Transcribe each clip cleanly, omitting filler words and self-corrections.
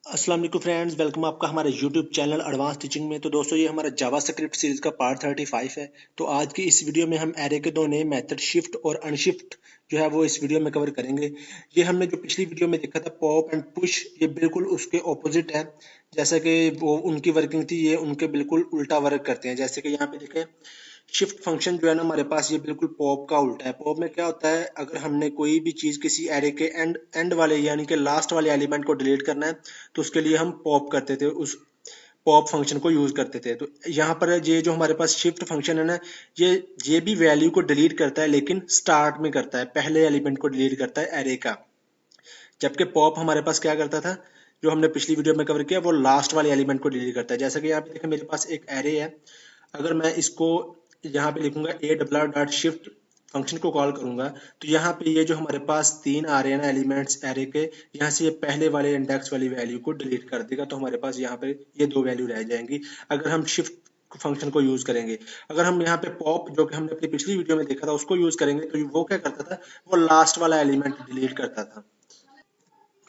अस्सलाम वालेकुम friends, welcome आपका हमारे यूट्यूब चैनल एडवांस टीचिंग में। तो दोस्तों, ये हमारा जावास्क्रिप्ट सीरीज का पार्ट 35 है। तो आज की इस वीडियो में हम एरे के दो नए मेथड शिफ्ट और अनशिफ्ट जो है वो इस वीडियो में कवर करेंगे। ये हमने जो पिछली वीडियो में देखा था पॉप एंड पुश, ये बिल्कुल उसके ऑपोजिट है। जैसा कि वो उनकी वर्किंग थी, ये उनके बिल्कुल उल्टा वर्क करते हैं। जैसे कि यहाँ पे देखें, शिफ्ट फंक्शन जो है ना हमारे पास, ये बिल्कुल पॉप का उल्टा है। पॉप में क्या होता है, अगर हमने कोई भी चीज किसी एरे के एंड वाले यानी कि लास्ट वाले एलिमेंट को डिलीट करना है, तो उसके लिए हम पॉप करते थे, उस पॉप फंक्शन को यूज करते थे। तो यहाँ पर ये जो हमारे पास शिफ्ट फंक्शन है ना, ये भी वैल्यू को डिलीट करता है, लेकिन स्टार्ट में करता है, पहले एलिमेंट को डिलीट करता है एरे का। जबकि पॉप हमारे पास क्या करता था, जो हमने पिछली वीडियो में कवर किया, वो लास्ट वाले एलिमेंट को डिलीट करता है। जैसा कि यहाँ पे देखें, मेरे पास एक एरे है। अगर मैं इसको यहाँ पे लिखूंगा A double dot shift function को कॉल करूंगा, तो यहाँ पे ये जो हमारे पास तीन आ रहे हैं ना एलिमेंट्स एरे के, यहाँ से ये पहले वाले इंडेक्स वाली वैल्यू को डिलीट कर देगा। तो हमारे पास यहाँ पे ये दो वैल्यू रह जाएंगी अगर हम शिफ्ट फंक्शन को यूज करेंगे। अगर हम यहाँ पे पॉप, जो कि हमने अपनी पिछली वीडियो में देखा था, उसको यूज करेंगे, तो वो क्या करता था, वो लास्ट वाला एलिमेंट डिलीट करता था,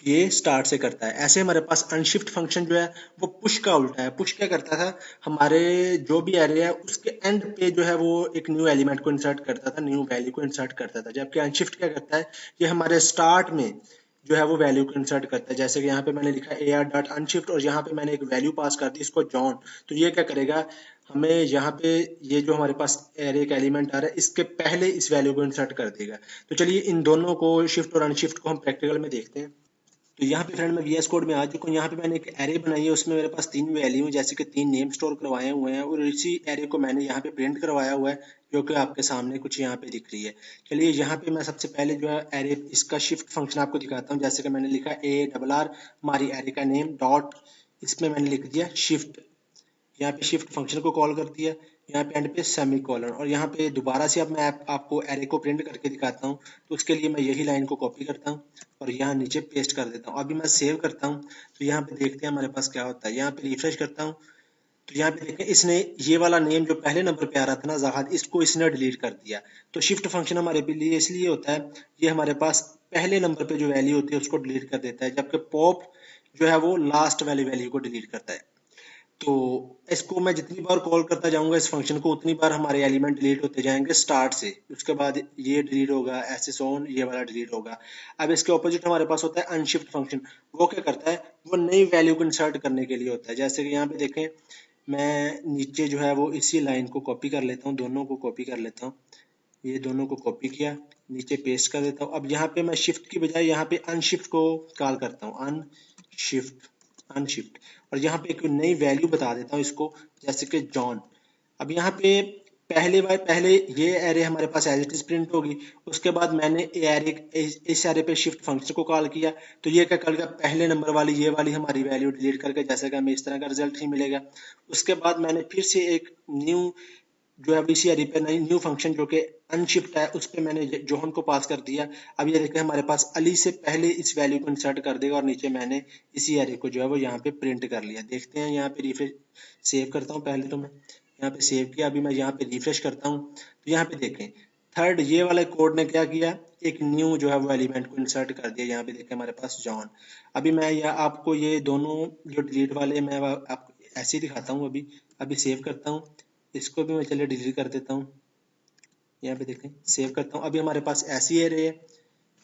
ये स्टार्ट से करता है। ऐसे हमारे पास अनशिफ्ट फंक्शन जो है वो पुश का उल्टा है। पुश क्या करता था, हमारे जो भी एरे है उसके एंड पे जो है वो एक न्यू एलिमेंट को इंसर्ट करता था, न्यू वैल्यू को इंसर्ट करता था। जबकि अनशिफ्ट क्या करता है, ये हमारे स्टार्ट में जो है वो वैल्यू को इंसर्ट करता है। जैसे कि यहाँ पे मैंने लिखा ए आर डॉट अनशिफ्ट, और यहाँ पे मैंने एक वैल्यू पास कर दी इसको जॉन। तो ये क्या करेगा, हमें यहाँ पे ये जो हमारे पास एरे का एलिमेंट आ रहा है, इसके पहले इस वैल्यू को इंसर्ट कर देगा। तो चलिए इन दोनों को, शिफ्ट और अनशिफ्ट को, हम प्रैक्टिकल में देखते हैं। तो यहाँ पे फ्रेंड मैं वीएस कोड में आ चुका हूँ। यहाँ पे मैंने एक एरे बनाई है, उसमें मेरे पास तीन वैल्यू है, जैसे कि तीन नेम स्टोर करवाए हुए हैं, और इसी एरे को मैंने यहाँ पे प्रिंट करवाया हुआ है, जो कि आपके सामने कुछ यहाँ पे दिख रही है। चलिए यहाँ पे मैं सबसे पहले जो है एरे, इसका शिफ्ट फंक्शन आपको दिखाता हूँ। जैसे कि मैंने लिखा ए डबल आर, हमारी एरे का नेम, डॉट, इसमें मैंने लिख दिया शिफ्ट। यहाँ पे शिफ्ट फंक्शन को कॉल कर दिया, यहाँ पे एंड पे सेमी कॉलन, और यहाँ पे दोबारा से अब मैं आपको एरे को प्रिंट करके दिखाता हूँ। तो उसके लिए मैं यही लाइन को कॉपी करता हूँ और यहाँ नीचे पेस्ट कर देता हूँ। अभी मैं सेव करता हूँ, तो यहाँ पे देखते हैं हमारे पास क्या होता है। यहाँ पे रिफ्रेश करता हूँ, तो यहाँ पे देखें, इसने ये वाला नेम जो पहले नंबर पे आ रहा था ना, जहाद, इसको इसने डिलीट कर दिया। तो शिफ्ट फंक्शन हमारे लिए इसलिए होता है, ये हमारे पास पहले नंबर पे जो वैल्यू होती है उसको डिलीट कर देता है, जबकि पॉप जो है वो लास्ट वाली वैल्यू को डिलीट करता है। तो इसको मैं जितनी बार कॉल करता जाऊंगा इस फंक्शन को, उतनी बार हमारे एलिमेंट डिलीट होते जाएंगे स्टार्ट से। उसके बाद ये डिलीट होगा, ऐसे सोन ये वाला डिलीट होगा। अब इसके ऑपोजिट हमारे पास होता है अनशिफ्ट फंक्शन। वो क्या करता है, वो नई वैल्यू को इंसर्ट करने के लिए होता है। जैसे कि यहाँ पे देखें, मैं नीचे जो है वो इसी लाइन को कॉपी कर लेता हूँ, दोनों को कॉपी कर लेता हूँ। ये दोनों को कॉपी किया, नीचे पेस्ट कर देता हूँ। अब यहाँ पे मैं शिफ्ट की बजाय यहाँ पे अनशिफ्ट को कॉल करता हूँ, अनशिफ्ट, अनशिफ्ट, और यहाँ पे एक नई वैल्यू बता देता हूँ इसको, जैसे कि जॉन। अब यहाँ पे पहले ये एरे हमारे पास एज इट इज प्रिंट होगी। उसके बाद मैंने एरे, इस एरे पे शिफ्ट फंक्शन को कॉल किया, तो ये क्या करेगा, पहले नंबर वाली ये वाली हमारी वैल्यू डिलीट करके, जैसे कि हमें इस तरह का रिजल्ट ही मिलेगा। उसके बाद मैंने फिर से एक न्यू जो है इसी एरे पे न्यू फंक्शन जो कि अनशिफ्ट है, उस पे मैंने जोहन को पास कर दिया। अब ये देखते हैं हमारे पास अली से पहले इस वैल्यू को इंसर्ट कर देगा, और नीचे मैंने इसी एरे को जो है वो यहाँ पे प्रिंट कर लिया। देखते हैं, यहाँ पे रिफ्रेश, सेव करता हूँ पहले, तो मैं यहाँ पे सेव किया। अभी मैं यहाँ पे रिफ्रेश करता हूँ, तो यहाँ पे देखें, थर्ड ये वाले कोड ने क्या किया, एक न्यू जो है वो एलिमेंट को इंसर्ट कर दिया। यहाँ पे देखें हमारे पास जॉन। अभी मैं यह आपको ये दोनों जो डिलीट वाले, मैं आपको ऐसे ही दिखाता हूँ। अभी सेव करता हूँ, इसको भी मैं चलिए डिलीट कर देता हूँ। यहाँ पे देखें, सेव करता हूँ। अभी हमारे पास ऐसी एरे है,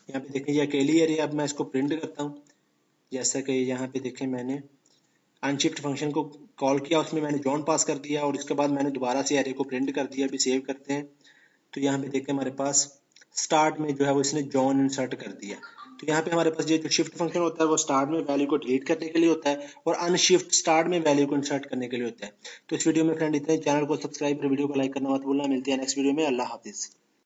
यहाँ पे देखें ये अकेली एरे है। अब मैं इसको प्रिंट करता हूँ, जैसा कि यहाँ पे देखें, मैंने अनशिफ्ट फंक्शन को कॉल किया, उसमें मैंने जॉन पास कर दिया, और इसके बाद मैंने दोबारा से एरे को प्रिंट कर दिया। अभी सेव करते हैं, तो यहाँ पे देखें हमारे पास स्टार्ट में जो है वो इसने जॉन इंसर्ट कर दिया। तो यहाँ पे हमारे पास ये जो शिफ्ट फंक्शन होता है वो स्टार्ट में वैल्यू को डिलीट करने के लिए होता है, और अनशिफ्ट स्टार्ट में वैल्यू को इंसर्ट करने के लिए होता है। तो इस वीडियो में फ्रेंड इतना ही। चैनल को सब्सक्राइब और वीडियो को लाइक करना मत भूलना। मिलते हैं नेक्स्ट वीडियो में। अल्लाह हाफिज।